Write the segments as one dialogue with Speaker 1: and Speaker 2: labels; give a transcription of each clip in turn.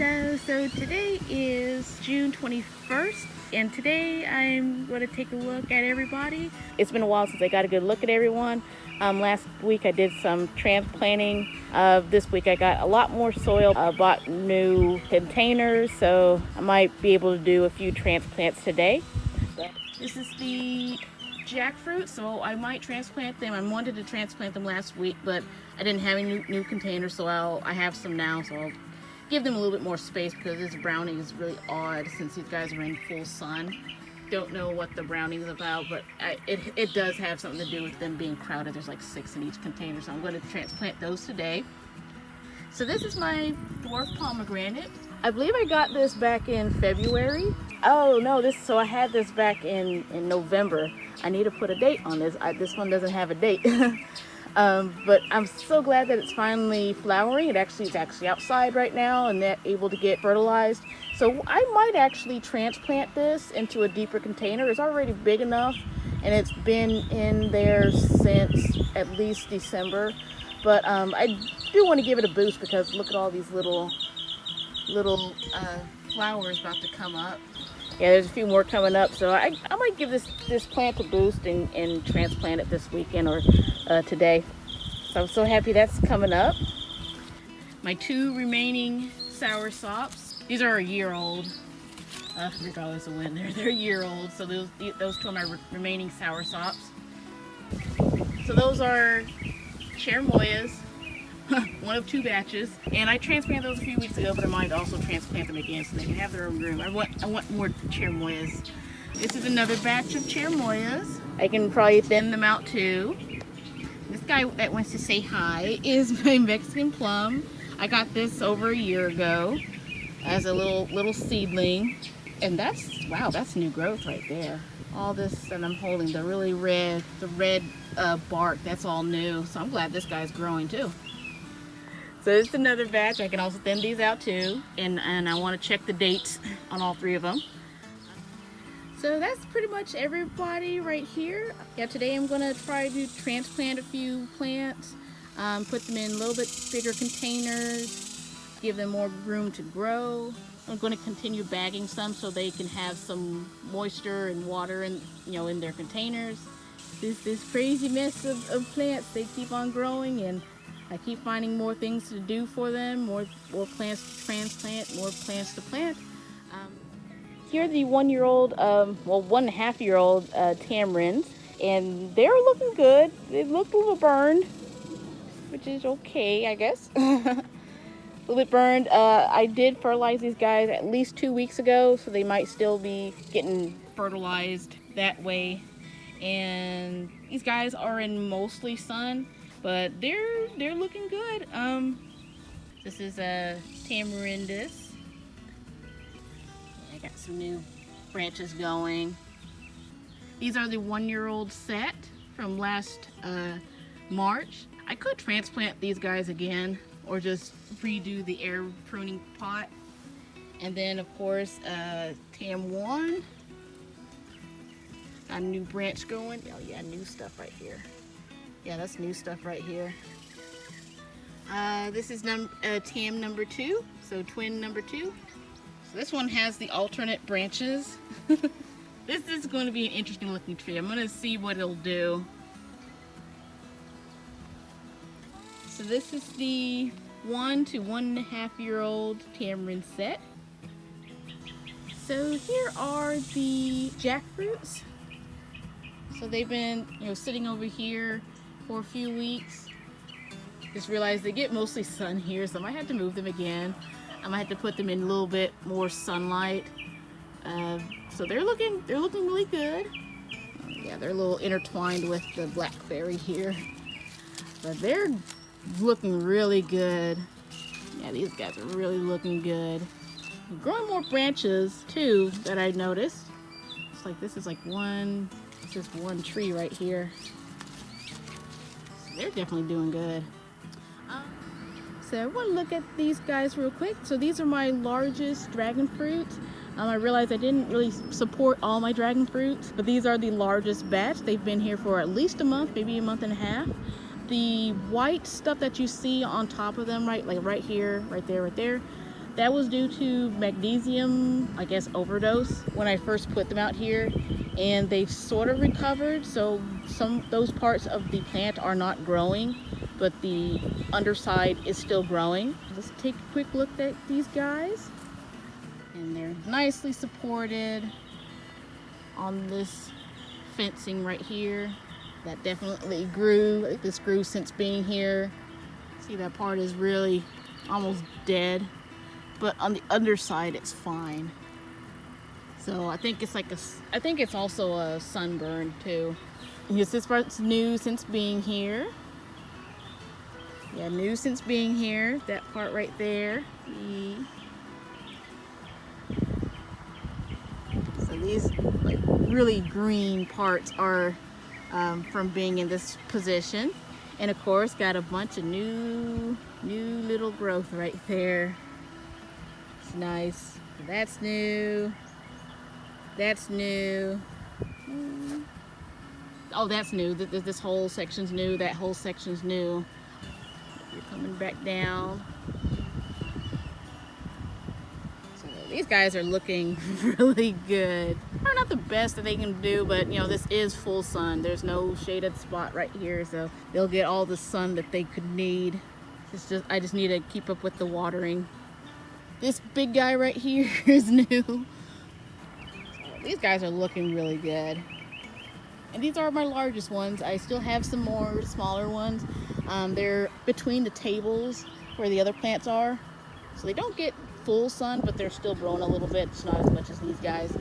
Speaker 1: Hello, so today is June 21st, and today I'm going to take a look at everybody. It's been a while since I got a good look at everyone. Last week I did some transplanting. This week I got a lot more soil. I bought new containers, so I might be able to do a few transplants today. This is the jackfruit, so I might transplant them. I wanted to transplant them last week, but I didn't have any new containers, so I have some now, so I'll give them a little bit more space because this browning is really odd since these guys are in full sun. Don't know what the browning is about, but it does have something to do with them being crowded. There's like 6 in each container, so I'm going to transplant those today. So this is my dwarf pomegranate. I believe I got this back in February. Oh no, so I had this back in November. I need to put a date on this. This one doesn't have a date. But I'm so glad that it's finally flowering. It's actually outside right now and they're able to get fertilized. So I might actually transplant this into a deeper container. It's already big enough and it's been in there since at least December. But I do want to give it a boost because look at all these little flowers about to come up. Yeah, there's a few more coming up, so I might give this plant a boost and transplant it this weekend or today. So I'm so happy that's coming up. My 2 remaining sour sops. These are a year old. Regardless of when they're a year old. So those 2 are my remaining sour sops. So those are cherimoyas. One of 2 batches, and I transplanted those a few weeks ago, but I might also transplant them again so they can have their own room. I want more cherimoyas. This is another batch of cherimoyas. I can probably thin them out too. This guy that wants to say hi is my Mexican plum. I got this over a year ago as a little seedling, and that's new growth right there. All this that I'm holding, the red bark, that's all new. So I'm glad this guy's growing too. So it's another batch. I can also thin these out too, and I want to check the dates on all 3 of them. So that's pretty much everybody right here. Yeah, today I'm going to try to transplant a few plants, put them in a little bit bigger containers, give them more room to grow. I'm going to continue bagging some so they can have some moisture and water in their containers. This crazy mess of plants, they keep on growing, and I keep finding more things to do for them, more plants to transplant, more plants to plant. Here are the 1-year-old, 1.5-year-old tamarinds, and they're looking good. They look a little burned, which is okay, I guess. A little bit burned. I did fertilize these guys at least 2 weeks ago, so they might still be getting fertilized that way. And these guys are in mostly sun, but they're looking good. This is a Tamarindus. I got some new branches going. These are the 1-year-old set from last March. I could transplant these guys again or just redo the air pruning pot. And then of course Tam 1. Got a new branch going. Oh yeah, new stuff right here. Yeah, that's new stuff right here. This is Tam number 2, so twin number 2. So this one has the alternate branches. This is going to be an interesting looking tree. I'm going to see what it'll do. So this is the 1 to 1.5-year-old tamarind set. So here are the jackfruits. So they've been sitting over here for a few weeks. Just realized they get mostly sun here, so I might have to move them again. I might have to put them in a little bit more sunlight. So they're looking really good. Yeah, they're a little intertwined with the blackberry here, but they're looking really good. Yeah, these guys are really looking good. They're growing more branches too that I noticed. It's like this is just one tree right here. So they're definitely doing good. So I want to look at these guys real quick. So these are my largest dragon fruit. I realized I didn't really support all my dragon fruits, but these are the largest batch. They've been here for at least a month, maybe a month and a half. The white stuff that you see on top of them, right here, right there, That was due to magnesium, I guess, overdose when I first put them out here, and they've sort of recovered. So those parts of the plant are not growing, but the underside is still growing. Let's take a quick look at these guys. And they're nicely supported on this fencing right here. That definitely grew. I think this grew since being here. See, that part is really almost dead, but on the underside it's fine. So I think it's I think it's also a sunburn too. Yes, this part's new since being here. Yeah, new since being here. That part right there. So these like really green parts are from being in this position. And of course, got a bunch of new little growth right there. It's nice. That's new. That's new. Oh, that's new. This whole section's new. That whole section's new. You're coming back down. So these guys are looking really good. They're not the best that they can do, but you know, this is full sun. There's no shaded spot right here, so they'll get all the sun that they could need. I just need to keep up with the watering. This big guy right here is new. So these guys are looking really good. And these are my largest ones. I still have some more smaller ones. They're between the tables where the other plants are. So they don't get full sun, but they're still growing a little bit. It's not as much as these guys.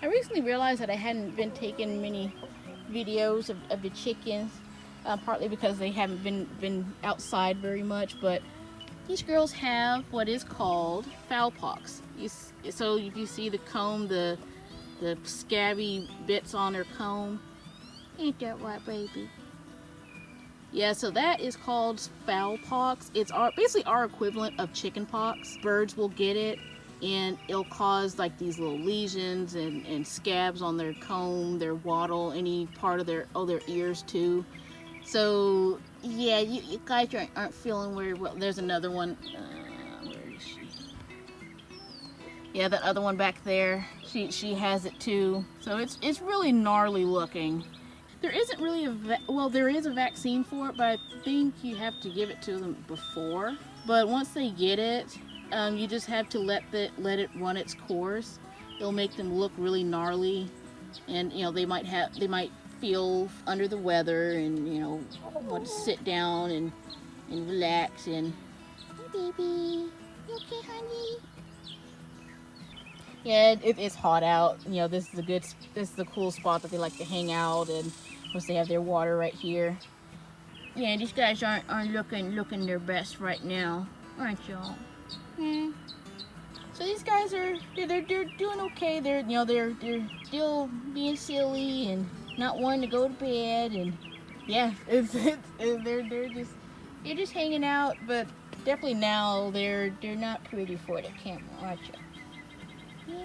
Speaker 1: I recently realized that I hadn't been taking many videos of the chickens, partly because they haven't been outside very much, but these girls have what is called fowl pox. So if you see the comb, the scabby bits on their comb. Ain't that right, baby? Yeah, so that is called fowl pox. It's basically our equivalent of chicken pox. Birds will get it, and it'll cause like these little lesions and scabs on their comb, their wattle, any part of their ears too. So yeah, you guys aren't feeling very well. There's another one. Where is she? Yeah, that other one back there. She has it too. So it's really gnarly looking. There isn't really there is a vaccine for it, but I think you have to give it to them before. But once they get it, you just have to let it run its course. It'll make them look really gnarly, and you know they might feel under the weather, and you know want to sit down and relax. And hey baby, you okay, honey? Yeah, it's hot out. You know, this is a cool spot that they like to hang out, and of course they have their water right here. Yeah, these guys aren't looking their best right now, aren't y'all? Yeah. So these guys they're doing okay. They're still being silly and not wanting to go to bed, and yeah, they're just hanging out, but definitely now they're not pretty for the camera, aren't you? Yeah.